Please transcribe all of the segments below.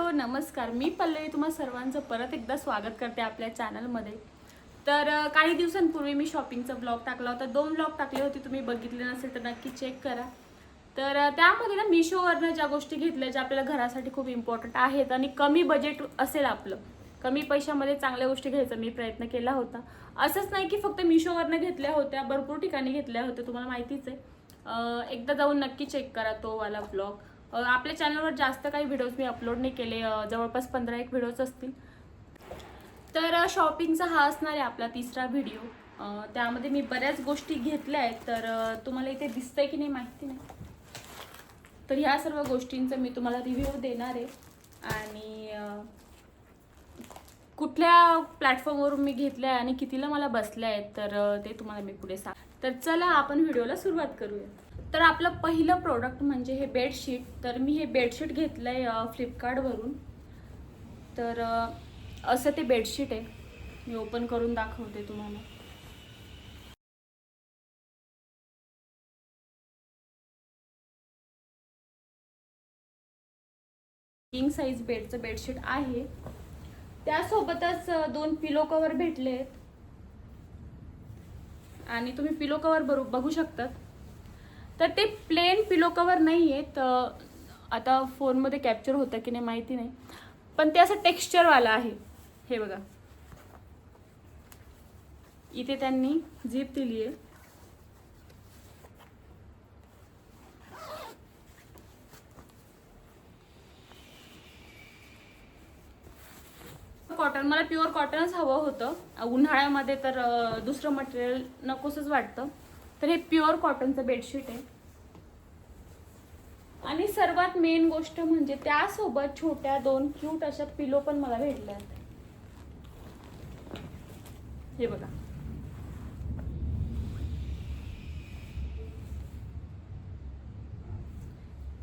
Hello नमस्कार, मी पल्लवी तुम्हा सर्वांचं परत एकदा स्वागत करते आपल्या चॅनलमध्ये. तर काही दिवसांपूर्वी मी शॉपिंगचा ब्लॉग टाकला होता. 2 ब्लॉग टाकले होते, तुम्ही बघितले नसेल तर नक्की चेक करा. तर त्यामध्ये ना मिशोवरनं ज्या गोष्टी घेतल्या ज्या आपल्याला घरासाठी खूप इम्पॉर्टंट आहेत आणि कमी बजेट असेल आपलं, कमी पैशामध्ये चांगल्या गोष्टी घ्यायचा मी प्रयत्न केला होता. असंच नाही की फक्त मिशोवरनं घेतल्या होत्या, भरपूर ठिकाणी घेतल्या होत्या, तुम्हाला माहितीच आहे. एकदा जाऊन नक्की चेक करा तो वाला ब्लॉग. आपल्या चॅनलवर जास्त काही व्हिडिओज मी अपलोड नाही केले, जवळपास 15-1 व्हिडिओज असतील. तर शॉपिंगचा हा असणार आहे आपला तिसरा व्हिडिओ. त्यामध्ये मी बऱ्याच गोष्टी घेतल्या आहेत. तर तुम्हाला इथे दिसतंय की नाही माहिती नाही. तर ह्या सर्व गोष्टींचा मी तुम्हाला रिव्ह्यू देणार आहे आणि कुठल्या प्लॅटफॉर्मवरून मी घेतल्या आणि कितीला मला बसल्या आहेत तर ते तुम्हाला मी पुढे सांग. तर चला आपण व्हिडिओला सुरुवात करूया. तर आपलं पहिलं प्रोडक्ट म्हणजे हे बेडशीट. तर मी हे बेडशीट घेतलं आहे फ्लिपकार्टवरून. तर असं ते बेडशीट आहे, मी ओपन करून दाखवते तुम्हाला. किंग साईज बेडचं बेडशीट आहे. त्यासोबतच 2 पिलो कवर भेटले आहेत आणि तुम्ही पिलो कवर बघू शकतात. तर ते प्लेन पिलो कवर नाही आहेत, आता फोनमध्ये कॅप्चर होतं की नाही माहिती नाही, पण ते असं टेक्स्चरवालं आहे. हे बघा, इथे त्यांनी झीप दिली आहे. कॉटन, मला प्युअर कॉटनच हवं होतं उन्हाळ्यामध्ये, तर दुसरं मटेरियल नकोसच वाटतं. तर हे प्युअर कॉटनचं बेडशीट आहे. आणि सर्वात मेन गोष्ट म्हणजे त्यासोबत छोट्या 2 क्यूट अशा पिलो पण मला भेटल्या आहेत. हे बघा,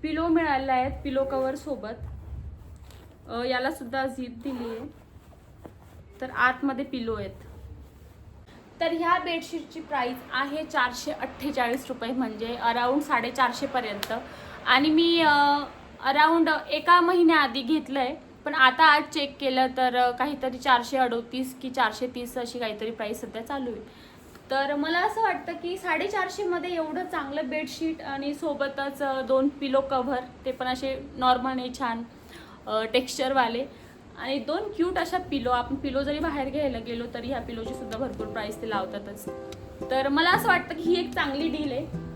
पिलो मिळाले आहेत पिलो कवर सोबत. याला सुद्धा झीप दिली आहे. तर आतमध्ये पिलो आहेत. तर ह्या बेडशीटची प्राइस आहे 448 रुपये, म्हणजे अराऊंड 450 पर्यंत. आणि मी अराऊंड 1 महिन्याआधी घेतलंय, पण आता आज चेक केलं तर काहीतरी 438 की 430 अशी काहीतरी प्राइस सध्या चालू आहे. तर मला असं वाटतं की 450 मध्ये एवढं चांगलं बेडशीट आणि सोबतच 2 पिलो कव्हर, ते पण असे नॉर्मल नाही, छान टेक्स्चरवाले, आणि 2 क्यूट अशा पिलो. आपण पिलो जरी बाहेर घ्यायला गेलो तरी ह्या पिलोची सुद्धा भरपूर प्राइस ते लावतातच. तर मला असं वाटतं की ही एक चांगली डील आहे.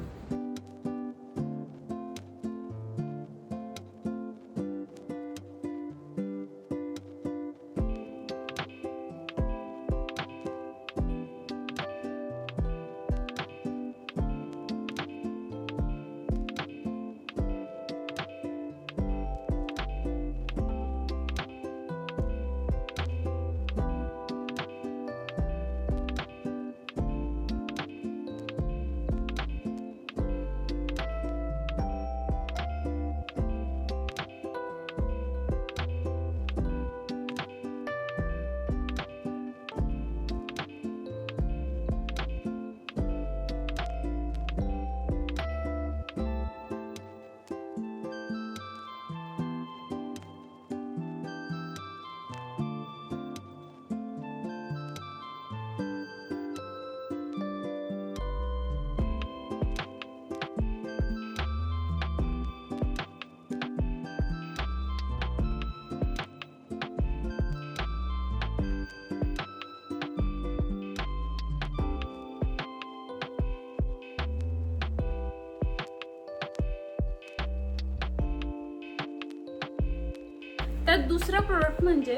तर दुसरा प्रोडक्ट म्हणजे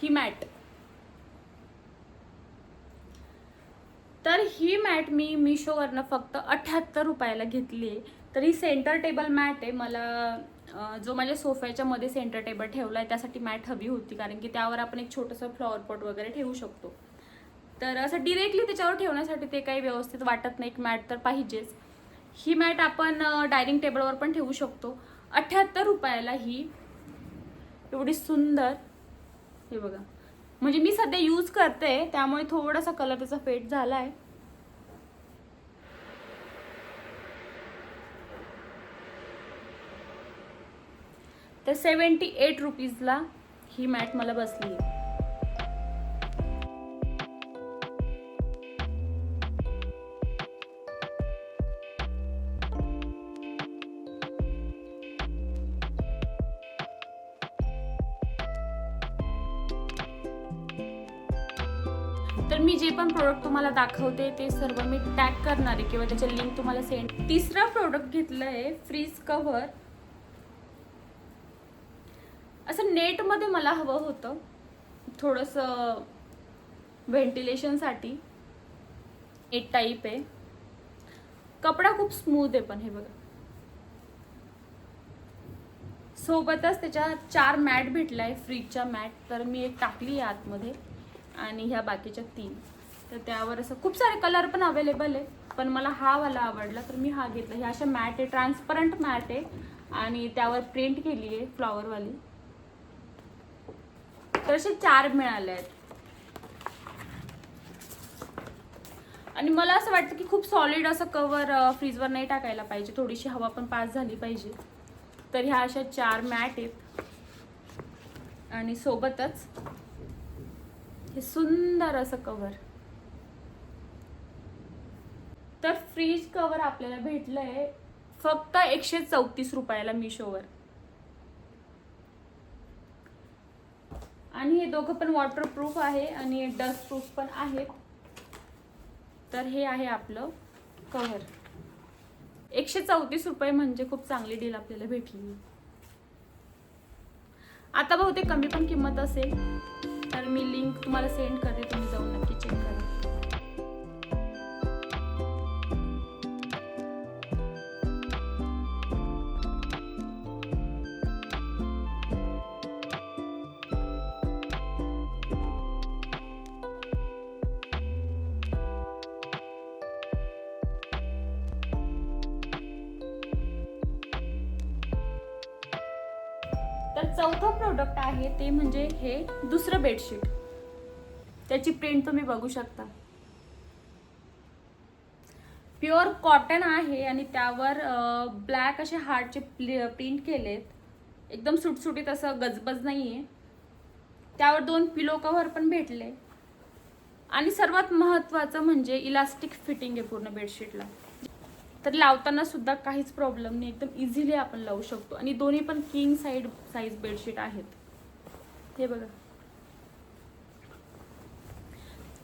ही मॅट. तर ही मॅट मी मिशोवरनं फक्त 78 रुपयाला घेतली आहे. तर ही सेंटर टेबल मॅट आहे. मला जो माझ्या सोफ्याच्या मध्ये सेंटर टेबल ठेवला आहे त्यासाठी मॅट हवी होती, कारण की त्यावर आपण एक छोटंसं फ्लॉवर पॉट वगैरे ठेवू शकतो. तर असं डिरेक्टली त्याच्यावर ठेवण्यासाठी ते काही व्यवस्थित वाटत नाही, एक मॅट तर पाहिजेच. ही मॅट आपण डायनिंग टेबलवर पण ठेवू शकतो. 78 रुपयाला ही एवढी सुंदर, हे बघा, म्हणजे मी सध्या यूज करते त्यामुळे थोडासा कलर त्याचा फेड झाला आहे. तर तर 78 रुपीजला ही मॅट मला बसली आहे. तर मी जे पण प्रोडक्ट तुम्हाला दाखवते ते सर्व मी टॅग करणार आहे किंवा त्याचे लिंक तुम्हाला सेंड. तिसरा प्रोडक्ट घेतलं आहे फ्रीज कव्हर. असं नेटमध्ये मला हवं होतं थोडंसं व्हेंटिलेशनसाठी. नेट टाईप आहे, कपडा खूप स्मूथ आहे पण हे बघा. सोबतच त्याच्या 4 मॅट भेटलाय फ्रीजच्या मॅट. तर मी एक टाकली आहे आतमध्ये आणि ह्या बाकीच्या 3. तर त्यावर असं खूप सारे कलर पण अवेलेबल आहे, पण मला हा वाला आवडला तर मी हा घेतला. ह्या अशा मॅट आहे, ट्रान्सपरंट मॅट आहे आणि त्यावर प्रिंट केली आहे फ्लॉवरवाली. तर असे 4 मिळाले आहेत. आणि मला असं वाटतं की खूप सॉलिड असं कवर फ्रीजवर नाही टाकायला पाहिजे, थोडीशी हवा पण पास झाली पाहिजे. तर ह्या अशा 4 मॅट आहेत आणि सोबतच हे सुंदर असं कवर. तर फ्रीज कवर आपल्याला भेटलंय फक्त 134 रुपयाला मिशोवर. आणि हे दोघं पण वॉटरप्रूफ आहे आणि डस्ट प्रूफ पण आहेत. तर हे आहे आपलं कव्हर. 134 रुपये म्हणजे खूप चांगली डील आपल्याला भेटली. आता बहुतेक कमी पण किंमत असेल, तर मी लिंक तुम्हाला सेंड करते, तुम्ही जाऊन नक्की चेक करा. तर चौथं प्रोडक्ट आहे ते म्हणजे हे दुसरं बेडशीट. त्याची प्रिंट तुम्ही बघू शकता. प्युअर कॉटन आहे आणि त्यावर ब्लॅक असे हार्टचे प्रिंट केलेत. एकदम सुटसुटीत, असं गजबज नाहीये. त्यावर 2 पिलो कव्हर पण भेटले आणि सर्वात महत्त्वाचं म्हणजे इलास्टिक फिटिंग आहे पूर्ण बेडशीटला. तर लावताना सुद्धा काहीच प्रॉब्लेम नाही, एकदम इझिली आपण लावू शकतो. आणि दोन्ही पण किंग साईज बेडशीट आहेत. हे बघा,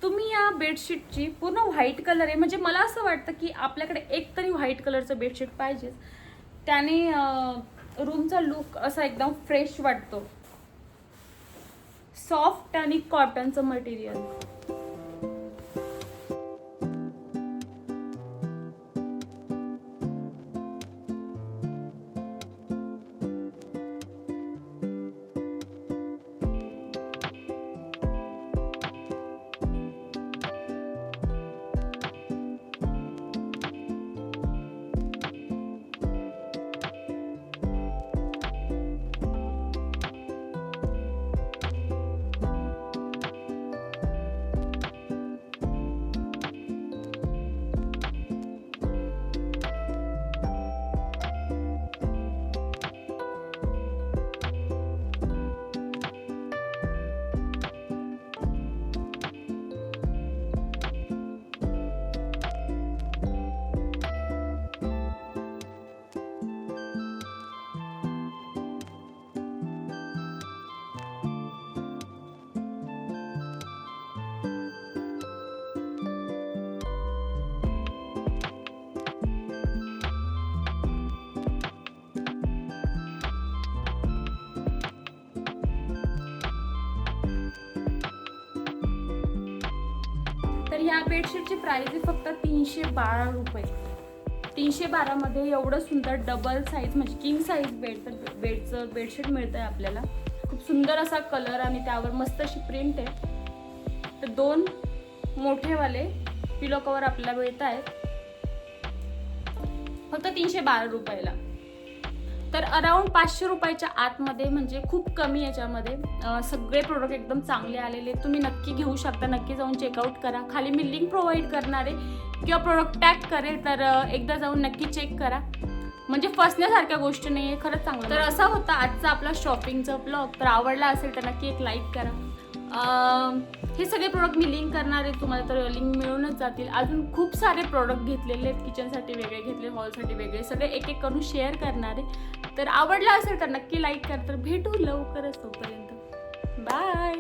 तुम्ही या बेडशीटची पूर्ण व्हाईट कलर आहे, म्हणजे मला असं वाटतं की आपल्याकडे एक तरी व्हाईट कलरचं बेडशीट पाहिजे. त्याने रूमचा लुक असा एकदम फ्रेश वाटतो. सॉफ्ट आणि कॉटनचं मटेरियल. तर ह्या बेडशीटची प्राइस आहे फक्त 312 रुपये. 312 मध्ये एवढं सुंदर डबल साईज म्हणजे किंग साईज बेडशीट मिळतंय आपल्याला. खूप सुंदर असा कलर आणि त्यावर मस्त अशी प्रिंट आहे. तर 2 मोठेवाले पिलो कवर आपल्याला मिळत आहेत फक्त 312 रुपयाला. तर अराउंड 500 रुपयाच्या आतमध्ये, म्हणजे खूप कमी याच्यामध्ये सगळे प्रोडक्ट एकदम चांगले आलेले. तुम्ही नक्की घेऊ शकता, नक्की जाऊन चेकआउट करा. खाली मी लिंक प्रोव्हाइड करणार आहे किंवा प्रोडक्ट टॅग करेल, तर एकदा जाऊन नक्की चेक करा. म्हणजे फसण्यासारख्या गोष्टी नाही आहे, खरंच चांगलं. तर असा होता आजचा आपला शॉपिंगचा ब्लॉग. तर आवडला असेल तर नक्की एक लाईक करा. हे सगळे प्रोडक्ट मी लिंक करणार आहे, तुम्हाला तर लिंक मिळूनच जातील. अजून खूप सारे प्रोडक्ट घेतलेले आहेत, किचनसाठी वेगळे घेतले, हॉलसाठी वेगळे, सगळे एक एक करून शेअर करणार आहे. तर आवडला असेल तर नक्की लाईक करा. तर भेटू लवकरच, तोपर्यंत बाय.